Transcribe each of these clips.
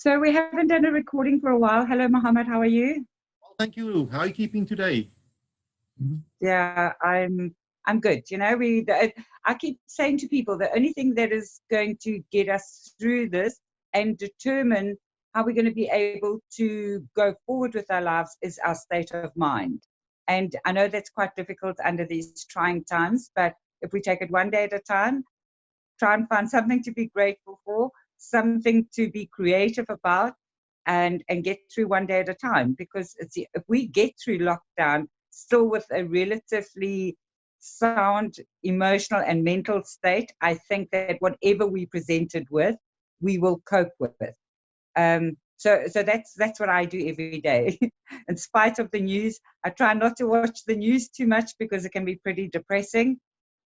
So we haven't done a recording for a while. Hello, Mohammed. How are you? Well, thank you. How are you keeping today? Yeah, I'm good. I keep saying to people the only thing that is going to get us through this and determine how we're going to be able to go forward with our lives is our state of mind. And I know that's quite difficult under these trying times, but if we take it one day at a time, try and find something to be grateful for, something to be creative about, and get through one day at a time. Because if we get through lockdown still with a relatively sound emotional and mental state, I think that whatever we presented with, we will cope with. So that's what I do every day. In spite of the news, I try not to watch the news too much because it can be pretty depressing.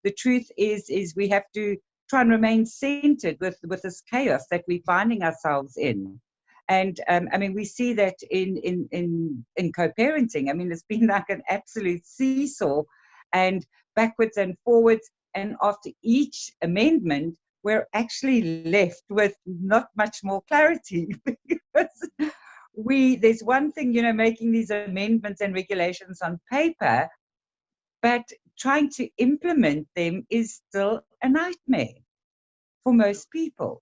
The truth is we have to try and remain centered with this chaos that we're finding ourselves in. And I mean, we see that in co-parenting. I mean, it's been like an absolute seesaw, and backwards and forwards. And after each amendment, we're actually left with not much more clarity because there's one thing, making these amendments and regulations on paper, but trying to implement them is still a nightmare for most people.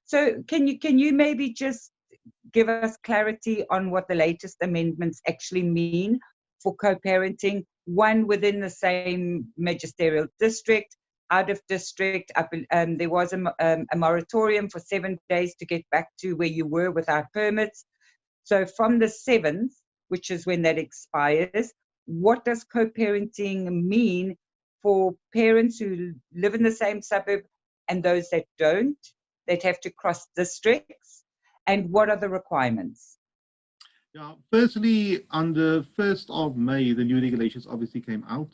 So can you maybe just give us clarity on what the latest amendments actually mean for co-parenting, one within the same magisterial district, out of district? There was a moratorium for 7 days to get back to where you were without permits. So from the 7th, which is when that expires, what does co-parenting mean for parents who live in the same suburb and those that don't, that have to cross districts? And what are the requirements? Yeah, firstly, on the 1st of May, the new regulations obviously came out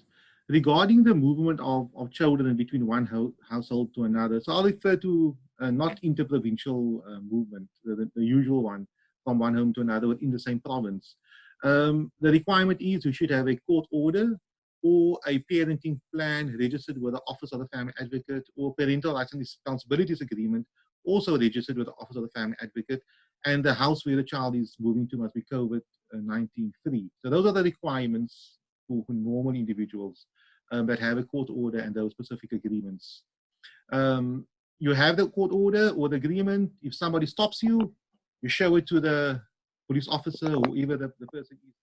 regarding the movement of children between one household to another. So I'll refer to not interprovincial movement, the usual one from one home to another within the same province. The requirement is you should have a court order or a parenting plan registered with the Office of the Family Advocate, or parental rights and responsibilities agreement also registered with the Office of the Family Advocate, and the house where the child is moving to must be COVID-19 free. So those are the requirements for normal individuals that have a court order and those specific agreements. You have the court order or the agreement. If somebody stops you, you show it to the police officer, whoever the person is,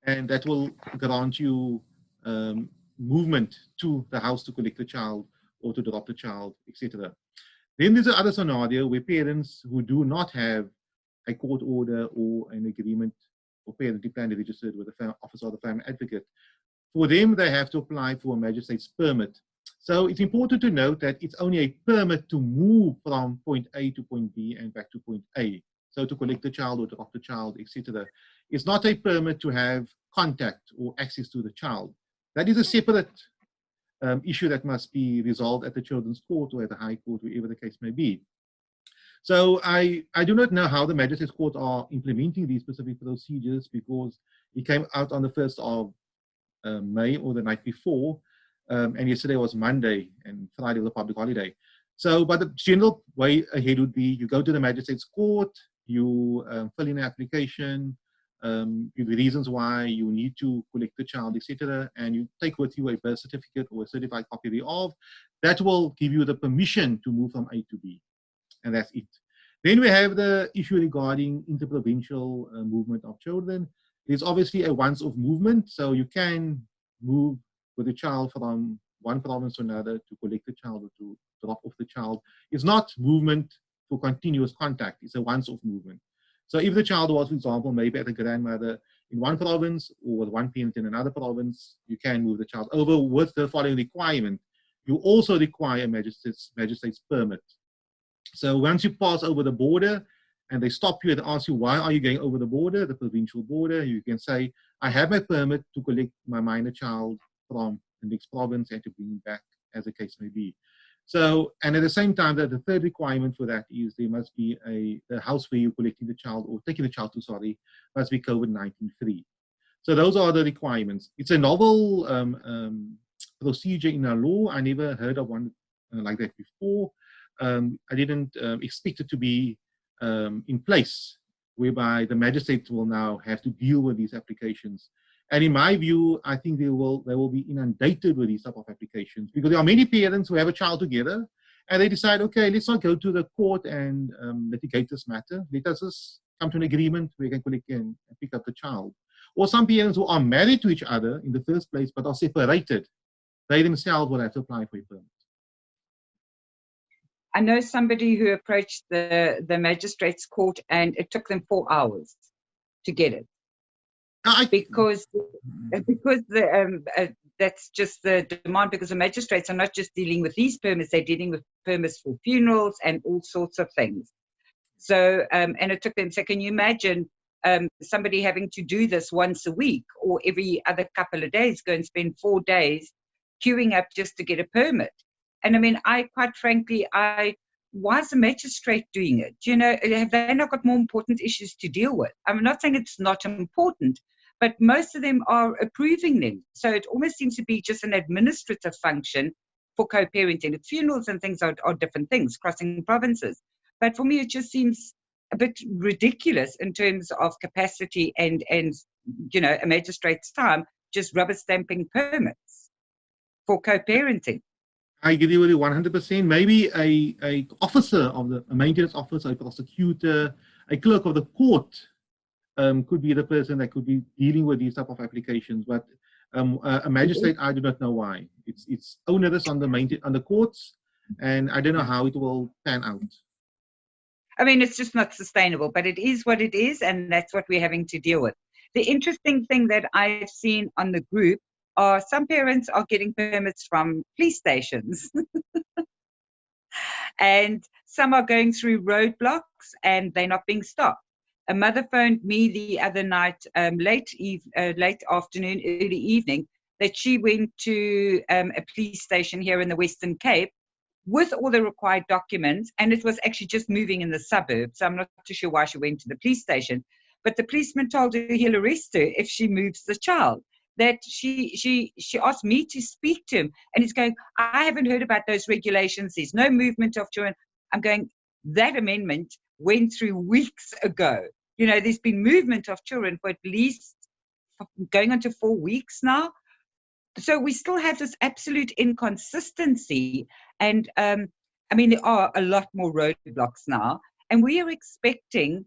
and that will grant you movement to the house to collect the child or to drop the child, etc. Then there's another scenario where parents who do not have a court order or an agreement or parenting plan registered with the Office of the Family Advocate. For them, they have to apply for a magistrate's permit. So it's important to note that it's only a permit to move from point A to point B and back to point A. So to collect the child or drop the child, etc. It's not a permit to have contact or access to the child. That is a separate issue that must be resolved at the Children's Court or at the High Court, wherever the case may be. So I do not know how the Magistrates Court are implementing these specific procedures, because it came out on the 1st of May or the night before, and yesterday was Monday and Friday was a public holiday. So, but the general way ahead would be you go to the Magistrates Court, you fill in an application, give the reasons why you need to collect the child, etc., and you take with you a birth certificate or a certified copy thereof. That will give you the permission to move from A to B, and that's it. Then we have the issue regarding interprovincial movement of children. There's obviously a once-off movement, so you can move with a child from one province to another to collect the child or to drop off the child. It's not movement for continuous contact, it's a once-off movement. So if the child was, for example, maybe at a grandmother in one province or with one parent in another province, you can move the child over with the following requirement. You also require a magistrate's permit. So once you pass over the border and they stop you and ask you, why are you going over the border, the provincial border, you can say, I have my permit to collect my minor child from the next province and to bring him back, as the case may be. So, and at the same time, that the third requirement for that is there must be the house where you're collecting the child or taking the child to, must be COVID-19 free. So those are the requirements. It's a novel procedure in our law. I never heard of one like that before. I didn't expect it to be in place, whereby the magistrate will now have to deal with these applications. And in my view, I think they will be inundated with these type of applications, because there are many parents who have a child together and they decide, okay, let's not go to the court and litigate this matter. Let us just come to an agreement where we can collect and pick up the child. Or some parents who are married to each other in the first place but are separated, they themselves will have to apply for a permit. I know somebody who approached the magistrate's court and it took them 4 hours to get it. Because that's just the demand, because the magistrates are not just dealing with these permits, they're dealing with permits for funerals and all sorts of things. So, and it took them, so can you imagine somebody having to do this once a week or every other couple of days, go and spend 4 days queuing up just to get a permit? And I mean, quite frankly, why is the magistrate doing it? You know, have they not got more important issues to deal with? I'm not saying it's not important, but most of them are approving them. So it almost seems to be just an administrative function for co-parenting. The funerals and things are different things, crossing provinces. But for me, it just seems a bit ridiculous in terms of capacity and you know, a magistrate's time just rubber stamping permits for co-parenting. I agree with you 100%. Maybe a officer of a maintenance officer, a prosecutor, a clerk of the court could be the person that could be dealing with these type of applications. But a magistrate, I do not know why. It's onerous on the courts, and I don't know how it will pan out. I mean, it's just not sustainable, but it is what it is, and that's what we're having to deal with. The interesting thing that I've seen on the group are some parents are getting permits from police stations. And some are going through roadblocks and they're not being stopped. A mother phoned me the other night, late afternoon, early evening, that she went to a police station here in the Western Cape with all the required documents, and it was actually just moving in the suburbs. So I'm not too sure why she went to the police station, but the policeman told her he'll arrest her if she moves the child. That she asked me to speak to him, and he's going, I haven't heard about those regulations. There's no movement of children. I'm going, that amendment went through weeks ago. You know, there's been movement of children for at least going on to 4 weeks now. So we still have this absolute inconsistency. And I mean, there are a lot more roadblocks now. And we are expecting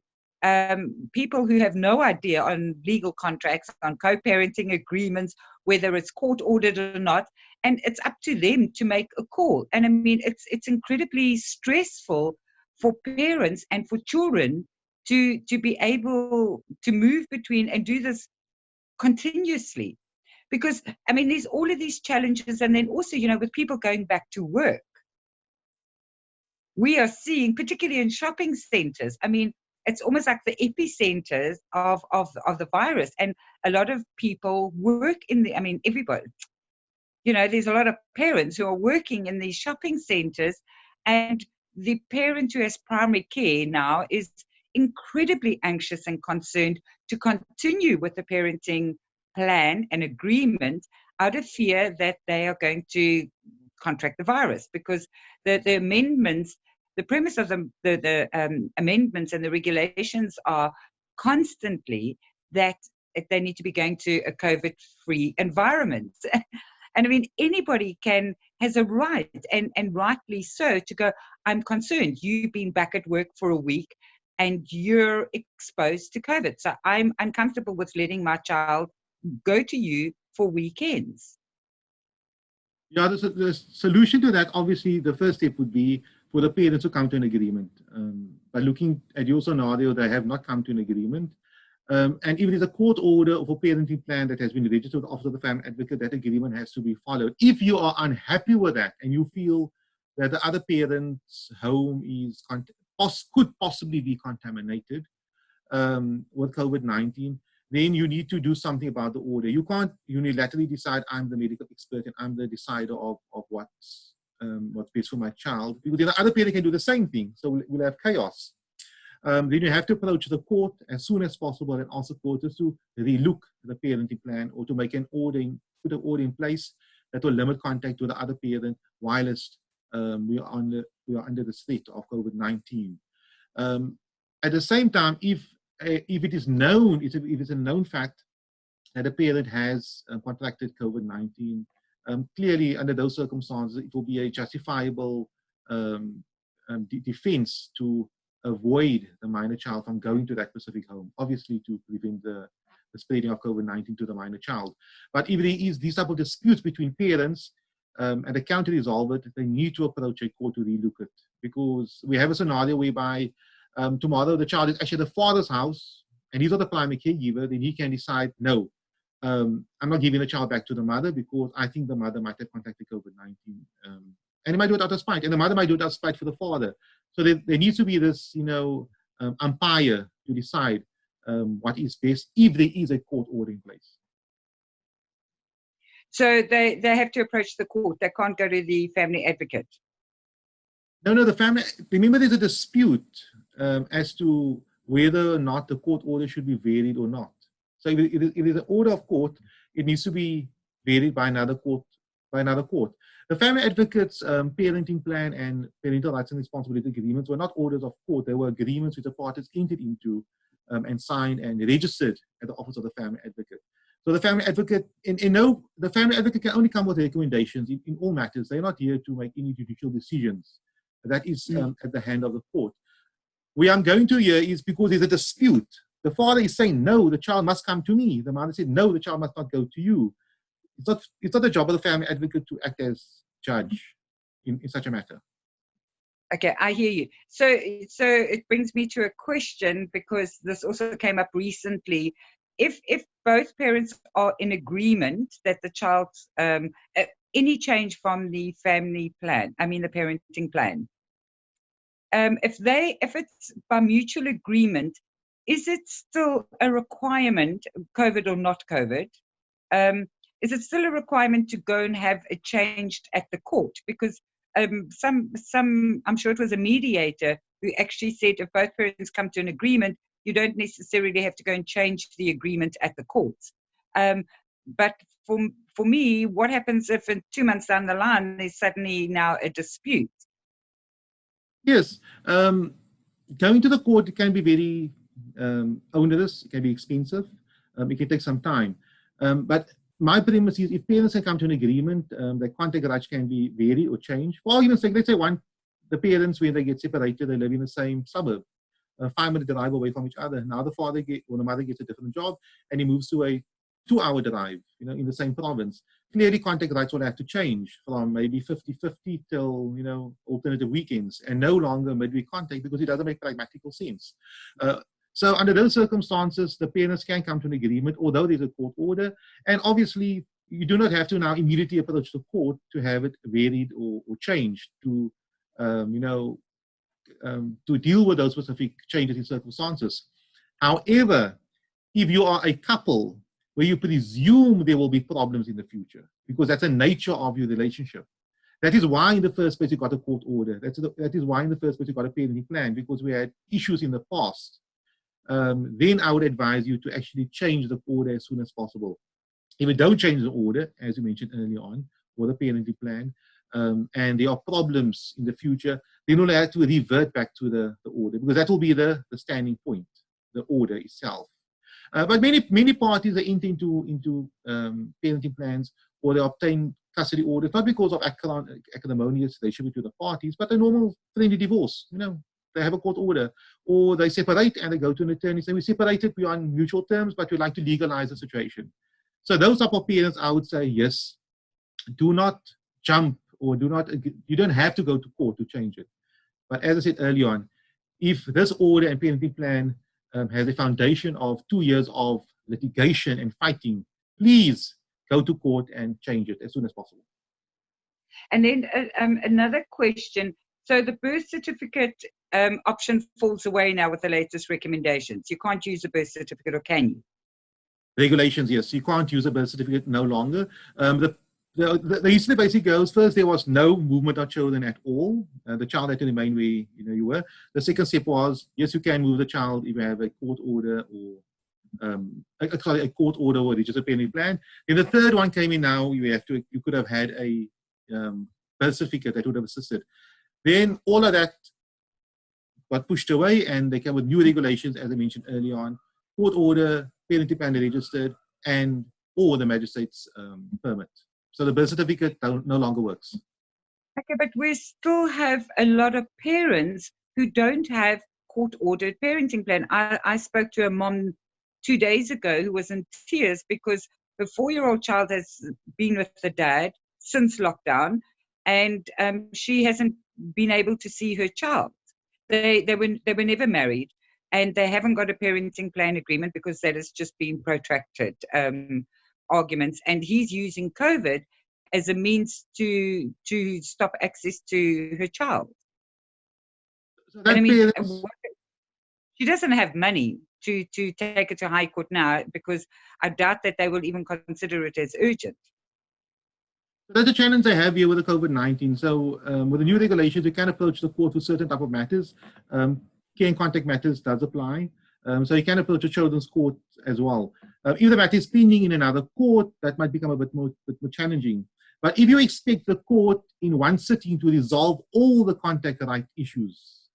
people who have no idea on legal contracts, on co-parenting agreements, whether it's court ordered or not, and it's up to them to make a call. And I mean, it's incredibly stressful for parents and for children to be able to move between and do this continuously. Because, I mean, there's all of these challenges, and then also, you know, with people going back to work, we are seeing, particularly in shopping centers, I mean, it's almost like the epicenters of the virus. And a lot of people work in I mean, everybody, you know, there's a lot of parents who are working in these shopping centers, and the parent who has primary care now is incredibly anxious and concerned to continue with the parenting plan and agreement out of fear that they are going to contract the virus, because the amendments, the premise of the amendments and the regulations are constantly that they need to be going to a COVID-free environment. And I mean, anybody has a right, and rightly so, to go, I'm concerned, you've been back at work for a week and you're exposed to COVID. So I'm uncomfortable with letting my child go to you for weekends. Yeah, the solution to that, obviously, the first step would be for the parents to come to an agreement. By looking at your scenario, they have not come to an agreement. And if there's a court order of a parenting plan that has been registered with the Office of the Family Advocate, that agreement has to be followed. If you are unhappy with that and you feel that the other parent's home could possibly be contaminated with COVID-19, then you need to do something about the order. You can't unilaterally decide, I'm the medical expert and I'm the decider of what's best for my child, because the other parent can do the same thing. So we'll have chaos. Then you have to approach the court as soon as possible and ask the court to relook the parenting plan, or to make put an order in place that will limit contact with the other parent whilst we are under the threat of COVID-19. At the same time, if it is known, if it's a known fact that a parent has contracted COVID-19, clearly under those circumstances, it will be a justifiable defense to avoid the minor child from going to that specific home, obviously to prevent the spreading of COVID-19 to the minor child. But if there is these type of disputes between parents and they can't resolve it, they need to approach a court to relook it, because we have a scenario whereby tomorrow the child is actually at the father's house and he's not the primary caregiver, then he can decide, no, I'm not giving the child back to the mother because I think the mother might have contacted COVID-19. And he might do it out of spite, and the mother might do it out of spite for the father. So there needs to be this, umpire to decide what is best if there is a court order in place. So they have to approach the court. They can't go to the family advocate. No, the family, remember there's a dispute as to whether or not the court order should be varied or not. So if it is an order of court, it needs to be varied by another court. The family advocates parenting plan and parental rights and responsibility agreements were not orders of court. They were agreements which the parties entered into and signed and registered at the office of the family advocate. So the family advocate, the family advocate can only come with recommendations in all matters. They're not here to make any judicial decisions. That is at the hand of the court. Where I'm going to here is because there's a dispute. The father is saying, no, the child must come to me. The mother said, no, the child must not go to you. It's not the job of the family advocate to act as judge in such a matter. Okay, I hear you. So it brings me to a question, because this also came up recently. If both parents are in agreement that the child, any change from the family plan, the parenting plan, if it's by mutual agreement, is it still a requirement, COVID or not COVID? Is it still a requirement to go and have it changed at the court? Because some I'm sure it was a mediator who actually said if both parents come to an agreement, you don't necessarily have to go and change the agreement at the courts. But for me, what happens if in 2 months down the line there's suddenly now a dispute? Yes, going to the court, it can be very onerous, it can be expensive, it can take some time. But my premise is if parents can come to an agreement, the contact rights can be varied or changed. For argument's sake, let's say the parents, when they get separated, they live in the same suburb, 5-minute drive away from each other. Now the father or the mother gets a different job and he moves to a 2-hour drive, in the same province. Clearly, contact rights will have to change from maybe 50-50 till, alternative weekends, and no longer midweek contact, because it doesn't make pragmatical sense. So under those circumstances, the parents can come to an agreement, although there's a court order. And obviously, you do not have to now immediately approach the court to have it varied or changed to, to deal with those specific changes in circumstances. However, if you are a couple where you presume there will be problems in the future, because that's the nature of your relationship, that is why in the first place you got a court order. That is why in the first place you got a parenting plan, because we had issues in the past. Then I would advise you to actually change the order as soon as possible. If you don't change the order, as you mentioned earlier on, or the parenting plan, and there are problems in the future, then you'll have to revert back to the order, because that will be the standing point, the order itself. But many parties are into parenting plans, or they obtain custody orders, not because of acrimonious relationship to the parties, but a normal friendly divorce. They have a court order, or they separate and they go to an attorney saying, we separated, we're on mutual terms, but we'd like to legalize the situation. So those type of parents, I would say, yes, do not jump, or you don't have to go to court to change it. But as I said earlier on, if this order and parenting plan has a foundation of 2 years of litigation and fighting, please go to court and change it as soon as possible. And then another question. So the birth certificate option falls away now with the latest recommendations. You can't use a birth certificate, or can you? Regulations, yes. You can't use a birth certificate no longer. The history basically goes, first there was no movement of children at all. The child had to remain where you were. The second step was, yes, you can move the child if you have a court order or a court order or just a parenting plan. Then the third one came in now. You could have had a birth certificate that would have assisted. Then all of that got pushed away, and they came with new regulations, as I mentioned earlier on, court order, parenting plan registered, and or the magistrate's permit. So the birth certificate no longer works. Okay, but we still have a lot of parents who don't have court-ordered parenting plan. I spoke to a mom 2 days ago who was in tears because her 4-year-old child has been with the dad since lockdown, and she hasn't been able to see her child. They were never married, and they haven't got a parenting plan agreement because that has just been protracted arguments. And he's using COVID as a means to stop access to her child. So And I that mean, parents, she doesn't have money to take it to High Court now, because I doubt that they will even consider it as urgent. that's a challenge I have here with the COVID-19. So with the new regulations, we can approach the court with certain type of matters. Care and contact matters does apply. So you can approach a children's court as well. If the matter is pending in another court, that might become a bit more challenging. But if you expect the court in one sitting to resolve all the contact right issues,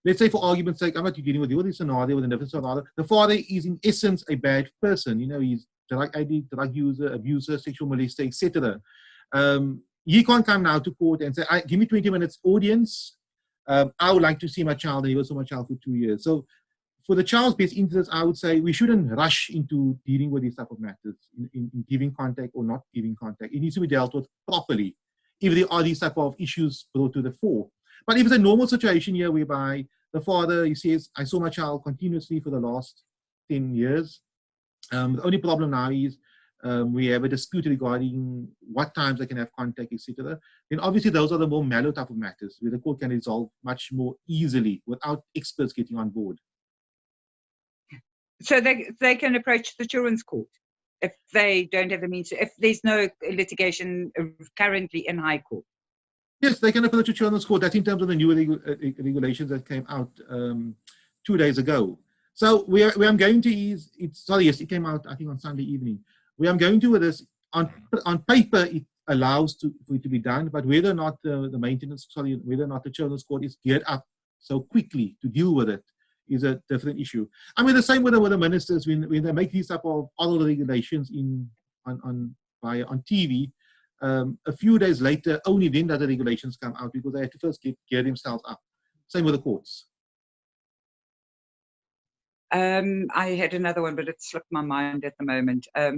let's say for argument's sake, I'm not dealing with you with this scenario, with a different scenario. The father is in essence a bad person. You know, he's drug addict, drug user, abuser, sexual molester, etc. He can't come now to court and say, give me 20 minutes audience. I would like to see my child, and he was with my child for 2 years. So for the child's best interest, I would say we shouldn't rush into dealing with these type of matters, in giving contact or not giving contact. It needs to be dealt with properly if there are these type of issues brought to the fore. But if it's a normal situation here whereby the father, he says, I saw my child continuously for the last 10 years. The only problem now is we have a dispute regarding what times they can have contact, etc. Then obviously those are the more mellow type of matters where the court can resolve much more easily without experts getting on board. So they can approach the children's court if they don't have the means, if there's no litigation currently in High Court. Yes, they can approach the children's court. That's in terms of the new regulations that came out 2 days ago. So where I'm going to is, yes, it came out I think on Sunday evening. Where I'm going to with this, on paper it allows for it to be done, but whether or not whether or not the children's court is geared up so quickly to deal with it is a different issue. I mean, the same with the ministers when they make these type of other regulations on TV. A few days later, only then does the regulations come out because they have to first gear themselves up. Same with the courts. I had another one, but it slipped my mind at the moment. I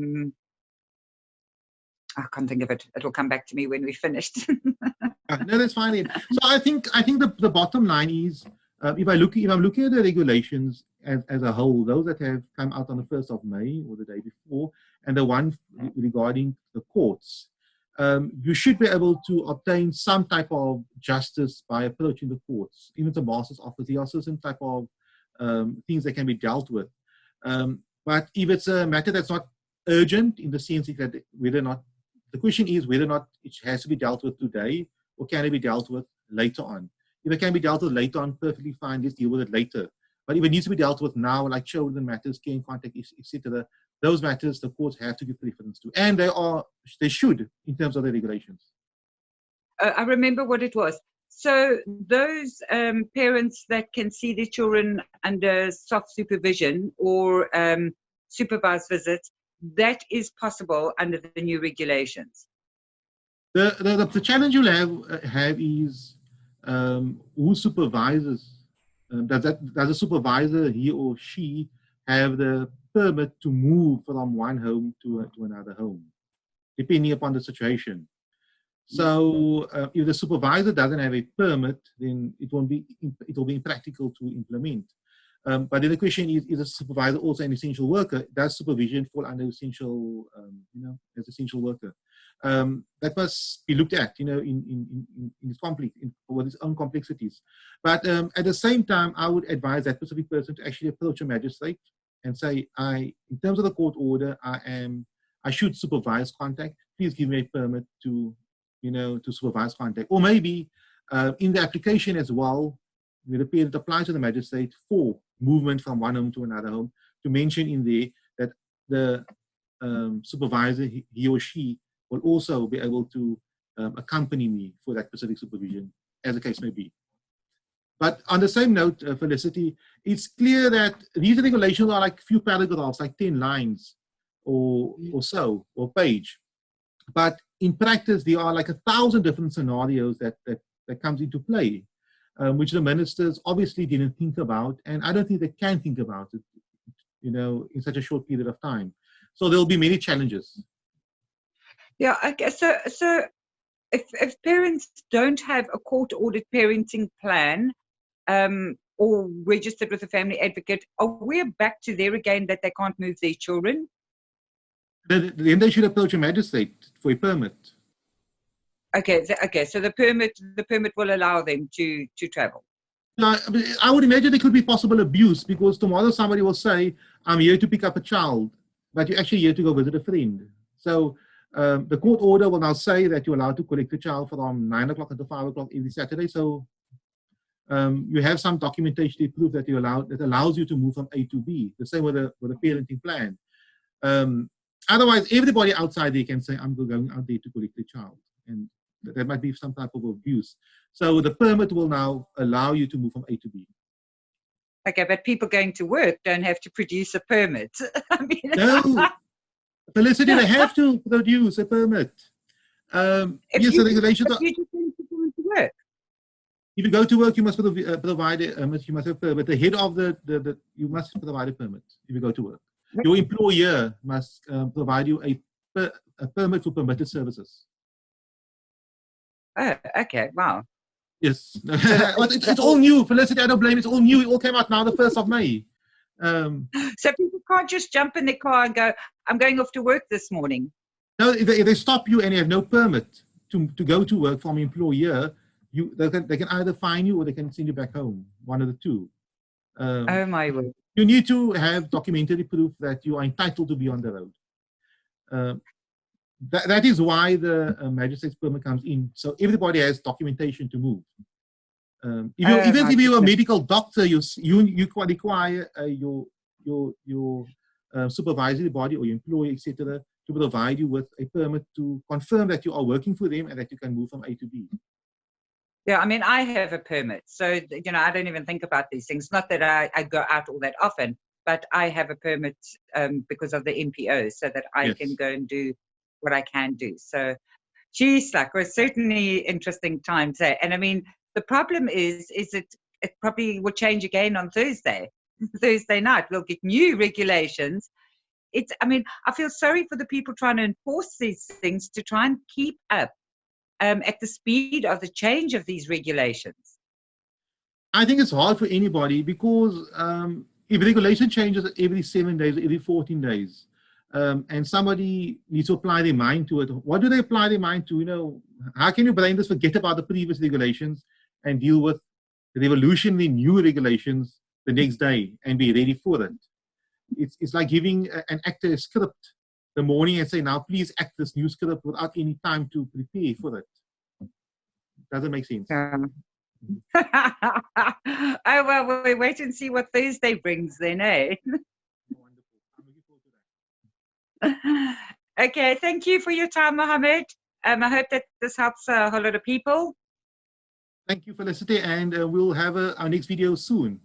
can't think of it. It'll come back to me when we're finished. No, that's fine. So I think the bottom line is, if I'm looking at the regulations as a whole, those that have come out on the 1st of May or the day before, and the one regarding the courts, you should be able to obtain some type of justice by approaching the courts. Even the master's office, there are certain type of things that can be dealt with. But if it's a matter that's not urgent in the sense that whether or not, the question is whether or not it has to be dealt with today or can it be dealt with later on. If it can be dealt with later on, perfectly fine, let's deal with it later. But if it needs to be dealt with now, like children matters, care and contact, etc., those matters the courts have to give preference to. And they should in terms of the regulations. I remember what it was. So those parents that can see their children under soft supervision or supervised visits, that is possible under the new regulations. The challenge you'll have is who supervises. Does a supervisor, he or she, have the permit to move from one home to another home, depending upon the situation? So if the supervisor doesn't have a permit, then it will be impractical to implement. But then the question is a supervisor also an essential worker? Does supervision fall under essential, as essential worker? That must be looked at, in its conflict, with its own complexities. But at the same time, I would advise that specific person to actually approach a magistrate and say, in terms of the court order, I should supervise contact. Please give me a permit to supervise contact. Or maybe in the application as well, where the parent applies to the magistrate for movement from one home to another home, to mention in there that the supervisor, he or she, will also be able to accompany me for that specific supervision, as the case may be. But on the same note, Felicity, it's clear that these regulations are like few paragraphs, like 10 lines or so, or page. But in practice, there are like 1,000 different scenarios that comes into play, which the ministers obviously didn't think about, and I don't think they can think about it, in such a short period of time. So there'll be many challenges. Yeah, okay. So if parents don't have a court-ordered parenting plan, or registered with a family advocate, are we back to there again that they can't move their children? Then they should approach a magistrate for a permit. Okay, so the permit will allow them to travel. Now, I would imagine there could be possible abuse, because tomorrow somebody will say, I'm here to pick up a child, but you're actually here to go visit a friend. So the court order will now say that you're allowed to collect the child from 9 o'clock until 5 o'clock every Saturday. So you have some documentation to prove that that allows you to move from A to B. The same with a parenting plan. Otherwise, everybody outside there can say, I'm going out there to collect the child. And there might be some type of abuse. So the permit will now allow you to move from A to B. Okay, but people going to work don't have to produce a permit. I mean, no, Felicity, they have to produce a permit. Yes, the regulations are. Work. If you go to work, you must provide a permit. You must have a permit. The head of you must provide a permit if you go to work. Your employer must provide you a permit for permitted services. Oh, okay, wow. Yes, it's all new, Felicity. I don't blame. It's all new. It all came out now, the 1st of May. So people can't just jump in their car and go, "I'm going off to work this morning." No, if they stop you and you have no permit to go to work from an employer, they can either fine you or they can send you back home. One of the two. Oh my word! You need to have documentary proof that you are entitled to be on the road. That is why the magistrate's permit comes in. So everybody has documentation to move. Even if you're a medical doctor, you require your supervisory body or your employer, etc., to provide you with a permit to confirm that you are working for them and that you can move from A to B. Yeah, I mean, I have a permit, so I don't even think about these things. Not that I go out all that often, but I have a permit because of the NPO, so that I can go and do what I can do. So, geez, like, we're certainly interesting times there. And I mean, the problem is it probably will change again on Thursday. Thursday night, we'll get new regulations. I mean, I feel sorry for the people trying to enforce these things to try and keep up at the speed of the change of these regulations. I think it's hard for anybody, because if regulation changes every 7 days, every 14 days, and somebody needs to apply their mind to it, what do they apply their mind to? How can your brain just forget about the previous regulations and deal with the revolutionary new regulations the next day and be ready for it? It's like giving an actor a script the morning and say, now please act this new script, without any time to prepare for it. Doesn't make sense. Oh, well, we'll wait and see what Thursday brings then, eh? Wonderful. I'm looking forward to that. Okay, thank you for your time, Mohammed. I hope that this helps a whole lot of people. Thank you, Felicity, and we'll have our next video soon.